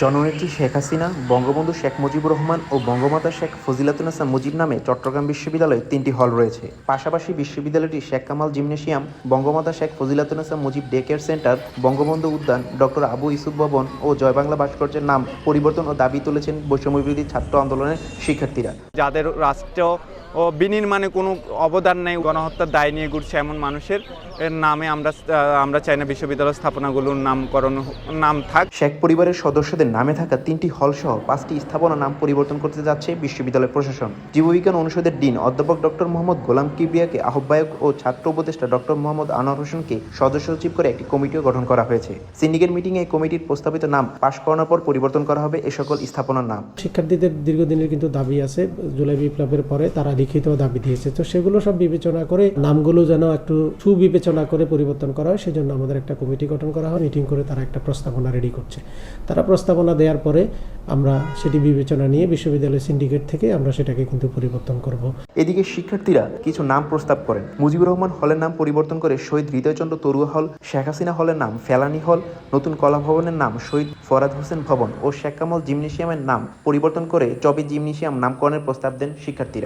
জননেত্রী শেখ হাসিনা, বঙ্গবন্ধু শেখ মুজিবুর রহমান ও বঙ্গমাতা শেখ ফজিলাতুন্নেছা মুজিব নামে চট্টগ্রাম বিশ্ববিদ্যালয়ে 3টি হল রয়েছে। পাশাপাশি বিশ্ববিদ্যালয়টি Sheikh Kamal gymnasium, Bangamata Sheikh Fazilatunnesa Mujib day care centre, Bangabandhu উদ্যান, ডক্টর আবু ইউসুফ ভবন ও জয়বাংলা ভাস্কর্যের নাম পরিবর্তন ও দাবি তুলেছেন বৈষম্যবিরোধী ছাত্র আন্দোলনের শিক্ষার্থীরা। যাদের রাষ্ট্র ও বিনির্মাণে কোনো অবদান নেই, গণহত্যার দায় নিয়ে ঘুরছে এমন মানুষের নামে আমরা চাই না বিশ্ববিদ্যালয় স্থাপনাগুলোর নাম থাক। শেখ পরিবারের সদস্যদের নামে থাকা 3টি হল সহ 5টি স্থাপনা নাম পরিবর্তন করতে যাচ্ছে বিশ্ববিদ্যালয় প্রশাসন। জীববিজ্ঞান অনুষদের ডিন অধ্যাপক ডক্টর মোহাম্মদ গোলাম কিবরিয়াকে আহ্বায়ক ও ছাত্র উপদেষ্টা ডক্টর মোহাম্মদ আনোয়ার হোসেনকে সদস্য সচিব করে একটি কমিটিও গঠন করা হয়েছে। সিন্ডিকেট মিটিংয়ে এই কমিটির প্রস্তাবিত নাম পাশ করানোর পর পরিবর্তন করা হবে এ সকল স্থাপনার নাম। শিক্ষার্থীদের দীর্ঘদিনের কিন্তু দাবি আছে, জুলাই বিপ্লবের পরে তারা লিখিত দাবি দিয়েছে, তো সেগুলো সব বিবেচনা করে নামগুলো যেন একটু সুবিবেচনা করে পরিবর্তন করা হয়, সেজন্য আমাদের একটা কমিটি গঠন করা হয়। মিটিং করে তারা একটা প্রস্তাবনা রেডি করছে। তারা প্রস্তাবনা দেওয়ার পরে আমরা সেটি বিবেচনা নিয়ে বিশ্ববিদ্যালয় সিন্ডিকেট থেকে আমরা সেটাকে কিন্তু পরিবর্তন করব। এদিকে শিক্ষার্থীরা কিছু নাম প্রস্তাব করেন। মুজিবুর রহমান হলের নাম পরিবর্তন করে শহীদ হৃদয়চন্দ্র তরুয়া হল, শেখ হাসিনা হলের নাম ফেলানি হল, নতুন কলা ভবনের নাম শহীদ ফরাদ হোসেন ভবন ও শেখ কামাল জিমনেশিয়ামের নাম পরিবর্তন করে চবি জিমনেশিয়াম নামকরণের প্রস্তাব দেন শিক্ষার্থীরা।